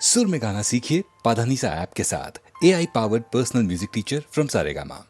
सुर में गाना सीखिए पाधानीसा ऐप के साथ। AI powered personal music teacher from Saregama.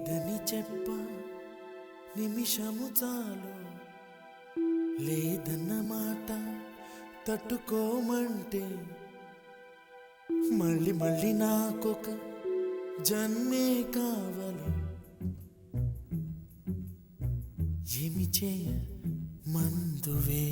లేదని చెప్ప నిమిషము చాలు, లేదన్న మాట తట్టుకోమంటే మళ్ళీ మళ్ళీ నాకొక జన్మే కావాలి. ఏమి చేయ మందువే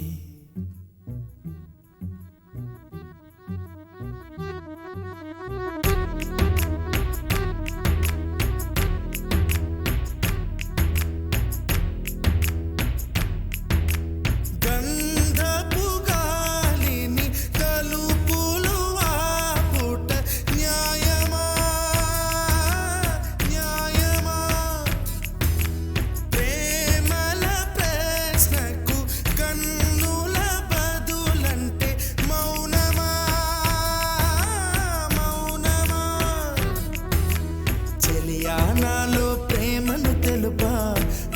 నాలో ప్రేమను తెలుపా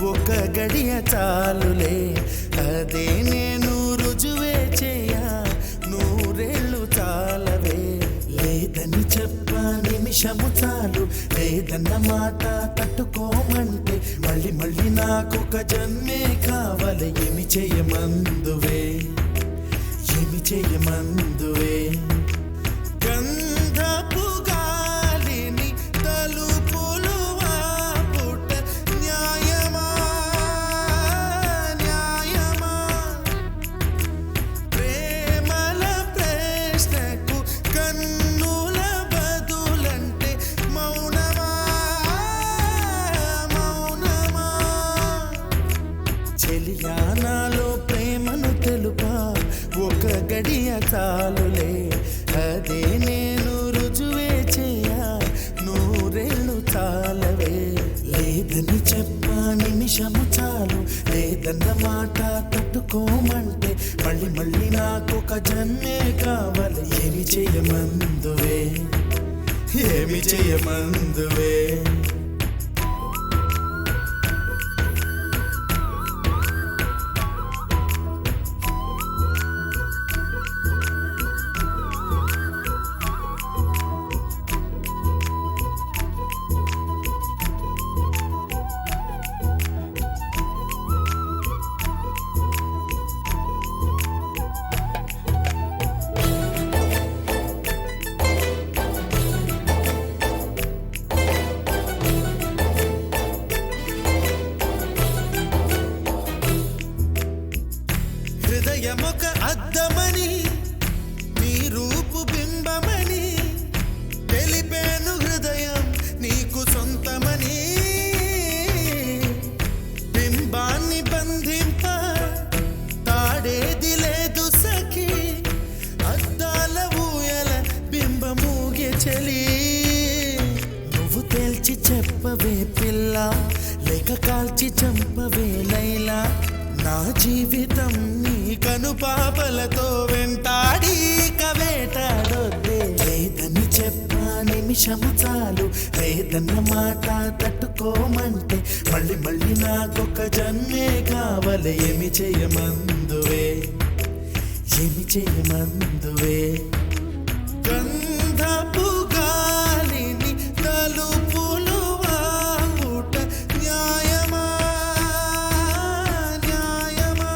ఒక గడియ చాలులే, అదే నేను రుజువే చేయ నూరేళ్ళు చాలవే. లేదని చెప్ప నిమిషము చాలు, లేదన్న మాట తట్టుకోమంటే మళ్ళీ మళ్ళీ నాకొక జన్మే కావాలి. ఏమి చేయమందువే, ఏమి చేయమందువే. గంధపు గాలిని తలుపులు ఆపుట న్యాయమా, న్యాయమా. ప్రేమల ప్రశ్నకు కన్నుల బదులంటే మౌనమా, మౌనమా. చెలియా నాలో ప్రేమను తెలుపా ఒక గడియ చాలులే, అదే నేను రుజువే చేయ నూరేళ్ళు చాలవే. లేదని చెప్ప నిమిషము చాలు, లేదన్న మాట తట్టుకోమంటే మళ్ళీ మళ్ళీ నాకొక జన్మే కావాలి. ఏమి చేయమందువే, ఏమి చేయమందువే. హృదయమొక అద్దమని నీ రూపు బింబమని తెలిపేను, హృదయం నీకు సొంతమని. బింబాన్ని బంధింప తాడేది లేదు సఖి, అద్దాల ఊయల బింబమూగే చలి. నువ్వు తేల్చి చెప్పవే పిల్ల, లేక కాల్చి చంపవే లైలా. నా జీవితం నీ కనుపాపలతో వెంటాడి కవేటాడొద్దే. లేదని చెప్ప నిమిషము చాలు, లేదన్న మాట తట్టుకోమంటే మళ్ళీ మళ్ళీ నాకొక జన్మే కావాలి. ఏమి చేయమందువే, ఏమి చేయమందువే. గంధపు గాలిని తలుపులు ఆపుట న్యాయమా, న్యాయమా.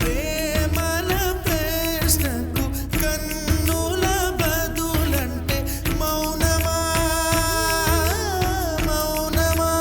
ప్రేమల ప్రశ్నకు కన్నుల బదులంటే మౌనమా, మౌనమా.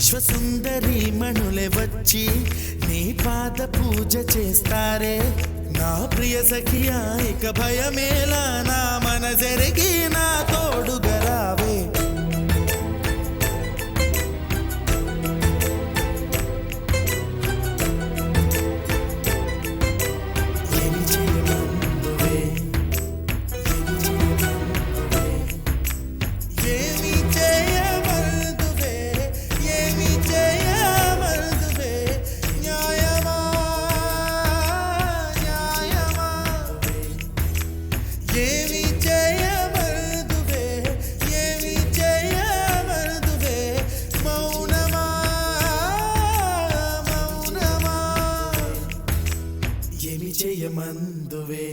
విశ్వసుందరి మణులే వచ్చి నీ పాద పూజ చేస్తారే నా ప్రియ సఖియా ఇక భయమేలా నా మనసెరిగి నా తోడుగా రావే ఏమి చేయమందువే ఏమి చేయమందువే ఏమి చేయమందువే న్యాయమా న్యాయమా ఏమి చేయమందువే ఏమి చేయమందువే మౌనమా మౌనమా ఏమి చేయమందువే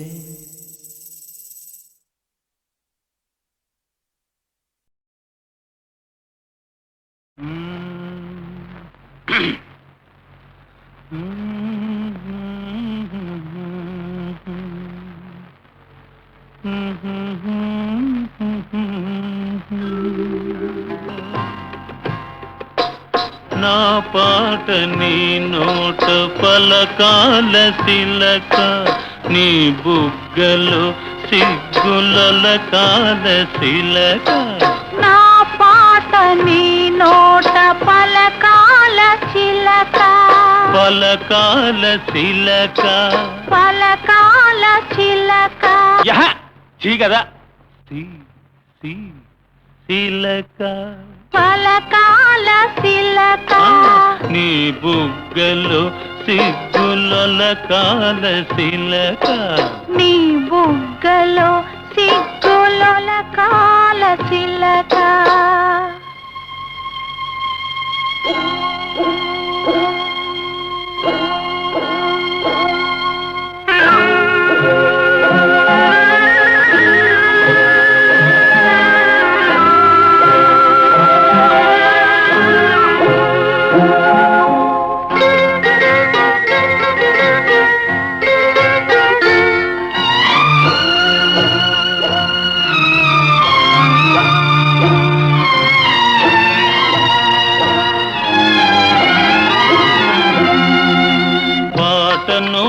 నా పాట నీ నోట పలకాల శిలక నీ బుగ్గలు సిగ్గుల కాల శిలక నా పాట నీ నోట పలకాల చిలక పలకాల శిలక పలకాల చిలక చీ కదా శిలక పలకాల చిలక నీ బుగ్గలు సిగ్గుల కాల శిలక నీ బుగ్గలో సిగ్గుల కాల చిలక పాటను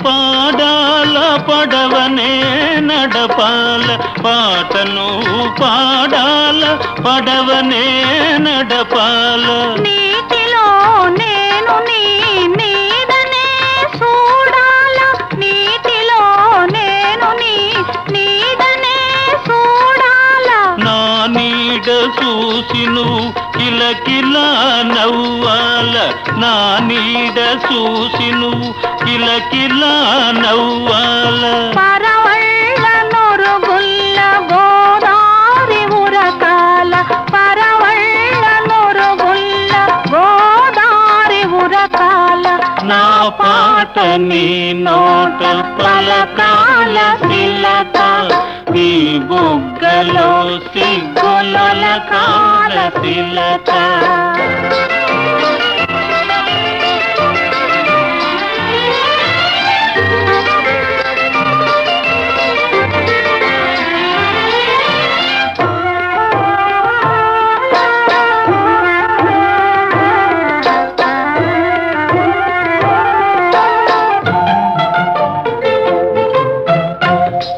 పాడాల పడవనే నడపాల పాటను పాడాల పడవనే నడపాల నీటిలో నేను నీ నీడనే చూడాల నీటిలో నేను నీ నీడనే చూడాల నా నీడ చూసి నువ్వు కిలకిలా నవ్వాల నా నీడ చూసి నువ్వు కిలకిలా నవ్వాల పరవళ్ళ నొరుగుల్ల గోదారి ఉరకాల పరవళ్ళ నొరుగుల్ల గోదారి ఉరకాల నా పాట నీ నోట పలకాల శిలక నీ బుగ్గలో సిగ్గుల కాల శిలక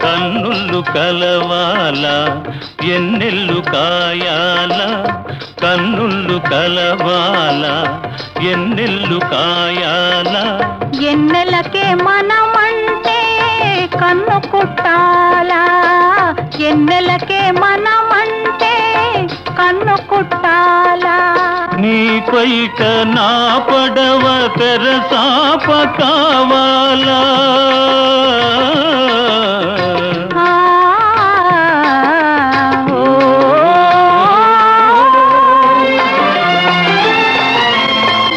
కన్నులు కలవాల ఎన్నెల్లు కాయాల కన్నులు కలవాల ఎన్నెల్లు కాయాల ఎన్నెలకే మనమంటే కన్ను కుట్టాలా ఎన్నెలకే మనమంటే కన్ను కుట్టాలా నీ పైట నా పడవ తెరసాప కావాలా ఆ, ఓ,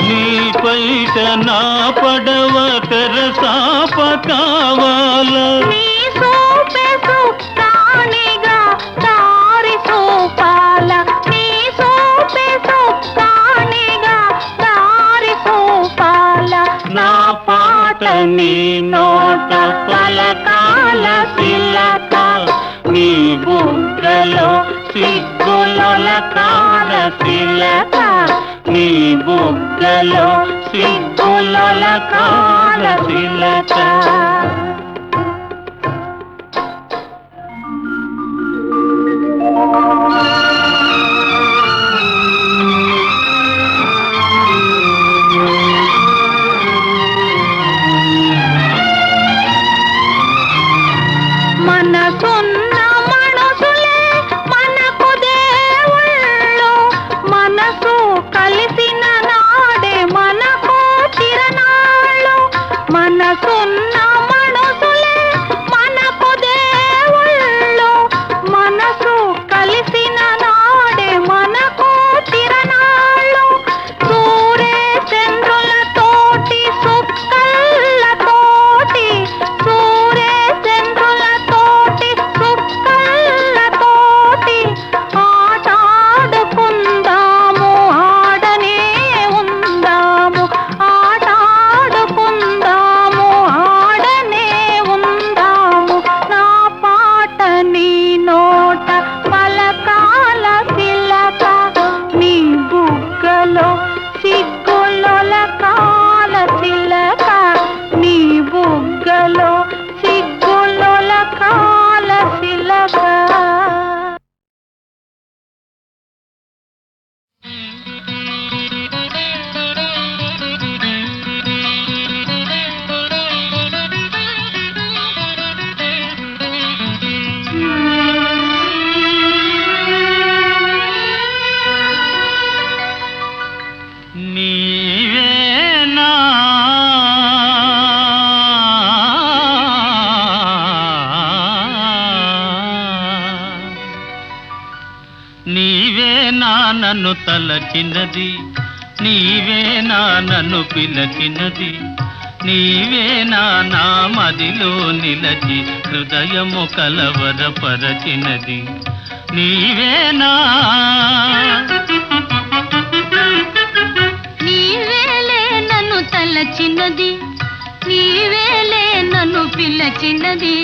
నీ పైట నా పడవ తెరసాప కావాలా నీ సోపె సుక్కానిగా దారి సోపాల నీ సోపె సుక్కానిగా దారి సోపాల నా పాట నీ నోట పలకాల శిలక నీ బుగ్గలో సిగ్గుల కాల శిలక నీ బుగ్గలో సిగ్గుల కాలశిలక. మనసున్న మనసులే మనకు దేవుళ్ళు, మనసు కలిసిన నాడే మనకు చిరనాళ్ళు. మనసున్న మనసులే మనకు దేవుళ్ళు, మనసు కలిసిన నాడే మనకు చిరనాళ్ళు. సూరే చంద్రులతోటి సుక్కళ్ళతోటి, సూరే చంద్రులతోటి సుక్కళ్ళతోటి ఆటాడుకుందాము, ఆడనే ఉందాము, ఆటాడుకుందాము, ఆడనే ఉందాము. నా పాట నీ నోట పలకాల పిల్లక, నీ బుగ్గలో సిగ్గుల కాల చిలక, నీ బుగ్గలో సిగ్గుల కాల చిలక. నీవేనా నీవేనా నన్ను తలచినది, నీవేనా నన్ను పిలచినది, నీవేనా నా మదిలో నిలచి హృదయము కలవరపరచినది, నీవేనా నీవేలే నన్ను తలచినది, నీవేలే నన్ను పిలచినది,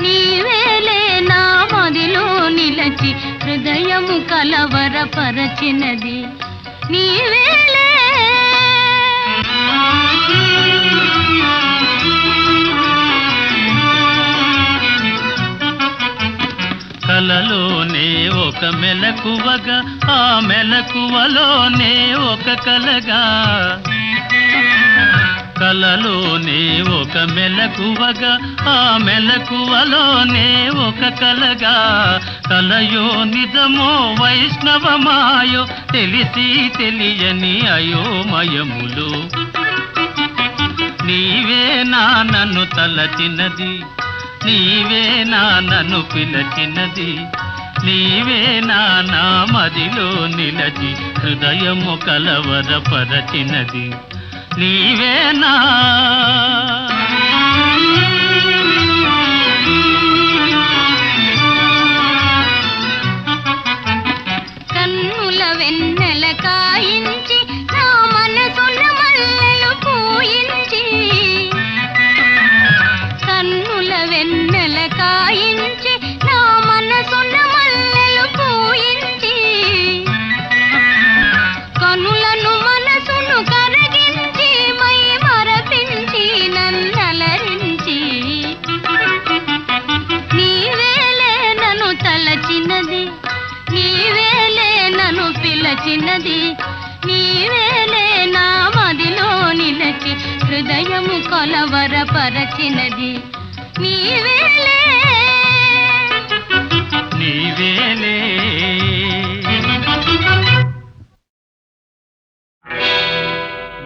నీవేలే నా మదిలో నిలచి హృదయము కలవరపరచినది, నీవేలే. కలలోనే ఒక మెలకువగా, ఆ మెలకువలోనే ఒక కలగా, కలలోనే ఒక మెలకువగా, ఆ మెలకువలోనే ఒక కలగా, కలయో నిజమో వైష్ణవమాయో తెలిసి తెలియని అయోమయములు. నీవేనా నన్ను తలచినది, నీవేనా నన్ను పిలచినది, నీవేనా నా మదిలో నిలచి హృదయము కలవరపరచినది, నీవేనా. కన్నుల వెన్నెల కాయించి నా మనసున మల్లెలు పూయించి, కన్నుల వెన్నెల కాయించి నా మనసున మల్లెలు పూయించి, కనులను మనసును కరగించి మై మరపించి నన్నలరించి, నీవేలే నన్ను తలచినది, నీవేలే నన్ను పిలచినది, నీవేలే నా మదిలో నిలచి హృదయము కొలవరపరచినది, నీవేలే. నీవేలే.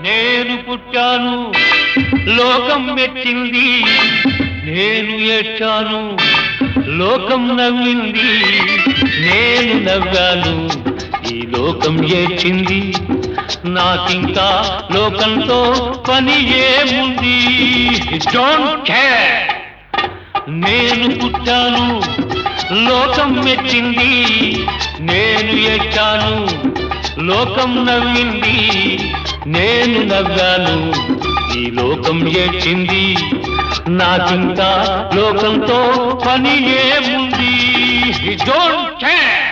నేను పుట్టాను లోకం మెచ్చింది, నేను ఏడ్చాను లోకం నవ్వింది, నేను నవ్వాను ఈ లోకం ఏడ్చింది, నాకింకా లోకంతో పని ఏముంది. Don't care. నేను పుట్టాను లోకం మెచ్చింది, నేను ఏడ్చాను లోకం నవ్వింది, నేను నవ్వాను ఈ లోకం ఏడ్చింది, నాకింకా లోకంతో పని ఏముంది. Don't care.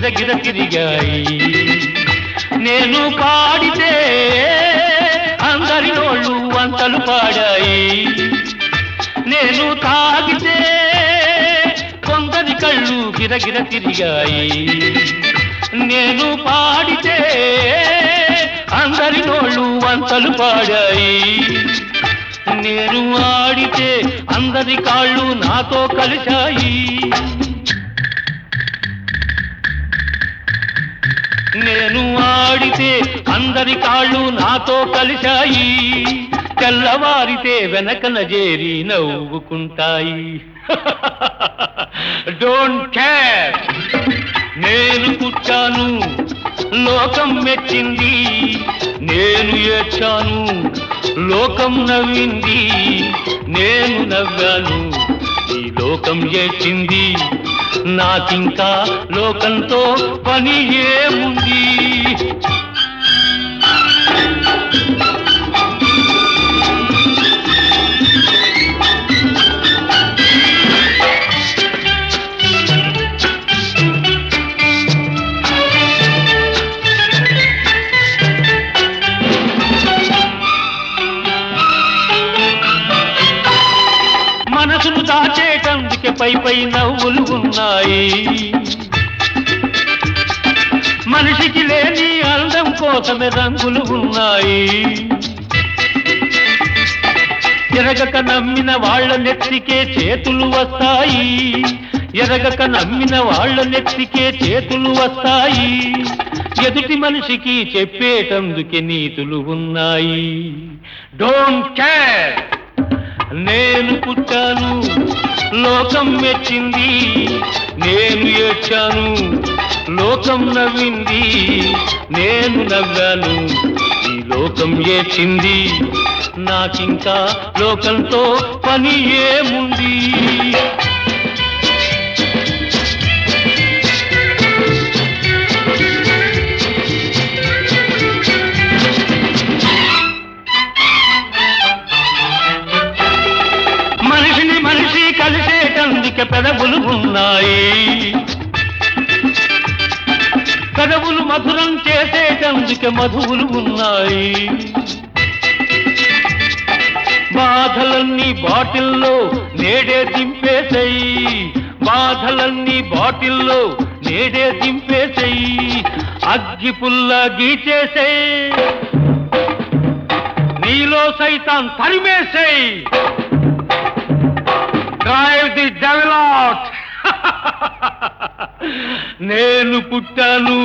గిరగిర తిరిగాయి. నేను పాడితే అందరి నోళ్ళు వంతలు పాడాయి. నేను తాగితే కొందరి కళ్ళు గిరగిర తిరిగాయి. నేను పాడితే అందరి నోళ్ళు వంతలు పాడాయి. నేను ఆడితే అందరి కాళ్ళు నాతో కలిశాయి. నేను ఆడితే అందరి కాళ్ళు నాతో కలిశాయి. తెల్లవారితే వెనకన చేరి నవ్వుకుంటాయి. డోంట్ కేర్, నేను పుట్టాను, లోకం మెచ్చింది. నేను ఏడ్చాను, లోకం నవ్వింది. నేను నవ్వాను, ఈ లోకం ఏడ్చింది. నాకింకా లోకంతో పని ఏముంది? మనసును దాచేటందుకే పై నవ్వులు ఉన్నాయి. మనిషికి లేని అందం కోసమే రంగులు ఉన్నాయి. ఎరగక నమ్మిన వాళ్ళ నెత్తికే చేతులు వస్తాయి. ఎరగక నమ్మిన వాళ్ళ నెత్తికే చేతులు వస్తాయి. ఎదుటి మనిషికి చెప్పేటందుకే నీతులు ఉన్నాయి. డోంట్ కేర్, నేను పుట్టాను, లోకం మెచ్చింది. నేను ఏడ్చాను, లోకం నవ్వింది. నేను నవ్వాను, ఈ లోకం ఏడ్చింది. నాకింకా లోకంతో పని ఏముంది? కలిసేటందుకే పెదవులు ఉన్నాయి. పెదవులు మధురం చేసేటందుకే మధువులు ఉన్నాయి. బాధలన్నీ బాటిల్లో నేడే దింపేసేయి. బాధలన్నీ బాటిల్లో నేడే దింపేసేయి. అగ్గి పుల్ల గీచేసేయి. నీలో సైతాన్ తరిమేసేయి. Drive the devil out. నేను పుట్టాను,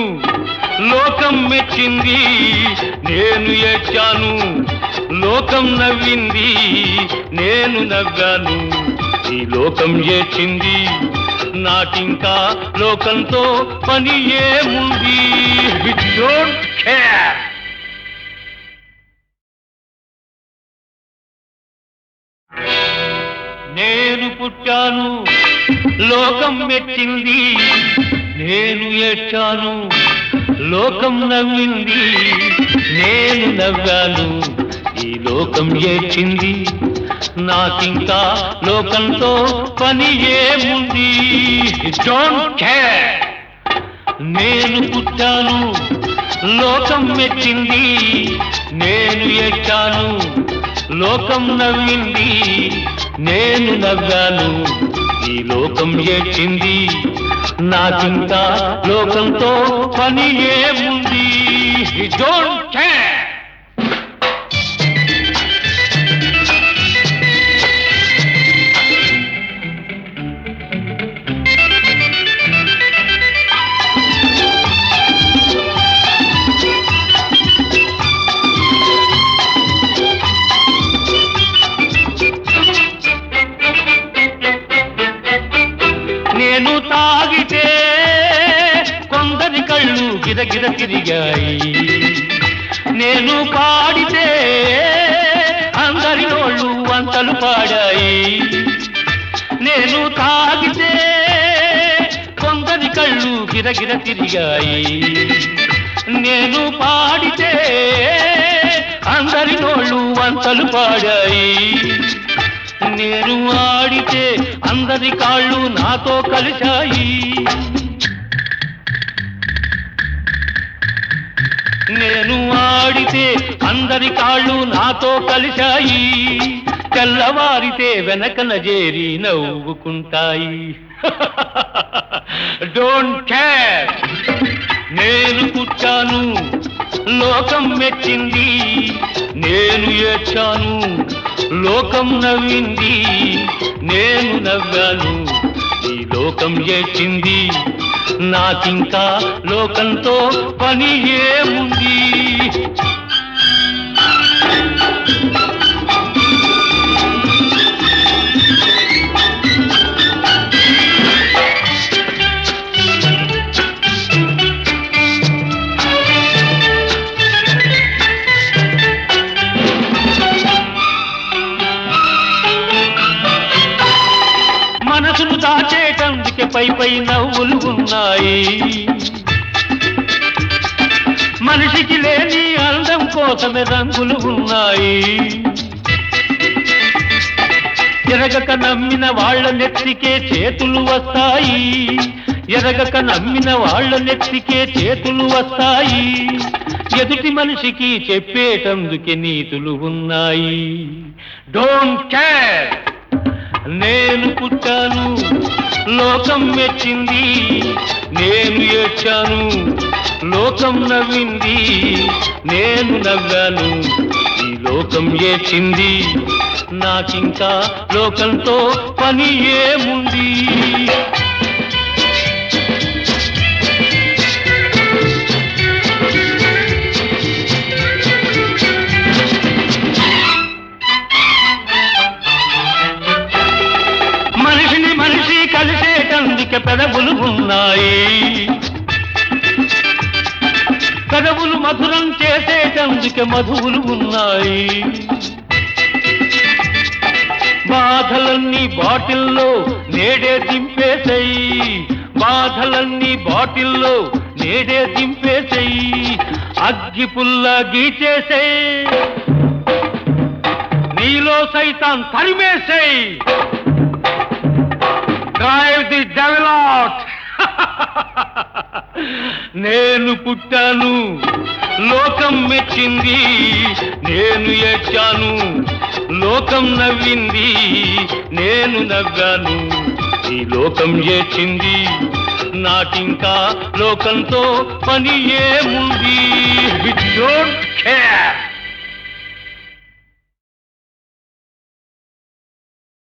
లోకం మెచ్చింది. నేను ఏడ్చాను, లోకం నవ్వింది. నేను నవ్వాను, ఈ లోకం ఏడ్చింది. నాకింకా లోకంతో పని ఏముంది? Don't care. నేను పుట్టాను, లోకం మెచ్చింది. నేను ఏడ్చాను, లోకం నవ్వింది. నేను నవ్వాను, ఈ లోకం ఏడ్చింది. నాకింకా లోకంతో పని ఏముంది? Don't care. నేను పుట్టాను, లోకం మెచ్చింది. నేను ఏడ్చాను, లోకం నవ్వింది. నేను నవ్వాను, ఈ లోకం ఏడ్చింది. నాకింకా లోకంతో పని ఏముంది? Don't care. నేను తాగితే కొందరి కళ్ళు గిరగిర తిరిగాయి. నేను పాడితే అందరి నోళ్ళు వంతలు పాడాయి. నేను తాగితే కొందరి కళ్ళు గిరగిర తిరిగాయి. నేను పాడితే అందరి నోళ్ళు వంతలు పాడాయి. నేను ఆడితే అందరి కాళ్ళు నాతో కలిశాయి. నేను ఆడితే అందరి కాళ్ళు నాతో కలిశాయి, తెల్లవారితే వెనకన చేరి నవ్వుకుంటాయి. డోంట్ కేర్, నేను పుట్టాను లోకం మెచ్చింది, నేను ఏడ్చాను లోకం నవ్వింది, నేను నవ్వాను ఈ లోకం ఏడ్చింది, నాకింకా లోకంతో పని ఏముంది. మనసును దాచేటందుకే పై నవ్వులు ఉన్నాయి, మనిషికి లేని అందం కోసమే రంగులు ఉన్నాయి. ఎరగక నమ్మిన వాళ్ళ నెత్తికే చేతులు వస్తాయి, ఎరగక నమ్మిన వాళ్ళ నెత్తికే చేతులు వస్తాయి. ఎదుటి మనిషికి చెప్పేటందుకే నీతులు ఉన్నాయి. డోంట్ కేర్, నేను పుట్టాను లోకం మెచ్చింది, నేను ఏడ్చాను లోకం నవ్వింది, నేను నవ్వాను ఈ లోకం ఏడ్చింది, నాకింకా లోకంతో పని ఏముంది. మనిషిని మనిషి కలిసేటందుకే పెదవులు ఉన్నాయి, పెదవులు మధురం చేసేటందుకే మధువులు ఉన్నాయి. బాధలన్నీ బాటిల్లో నేడే దింపేసేయి, బాధలన్నీ బాటిల్లో నేడే దింపేసేయి, అగ్గి పుల్ల గీచేసేయి, నీలో సైతాన్ తరిమేసేయి. Drive the devil out. నేను పుట్టాను లోకం మెచ్చింది, నేను ఏడ్చాను లోకం నవ్వింది, నేను నవ్వాను ఈ లోకం ఏడ్చింది, నాకింకా లోకంతో పని ఏముంది. Don't care.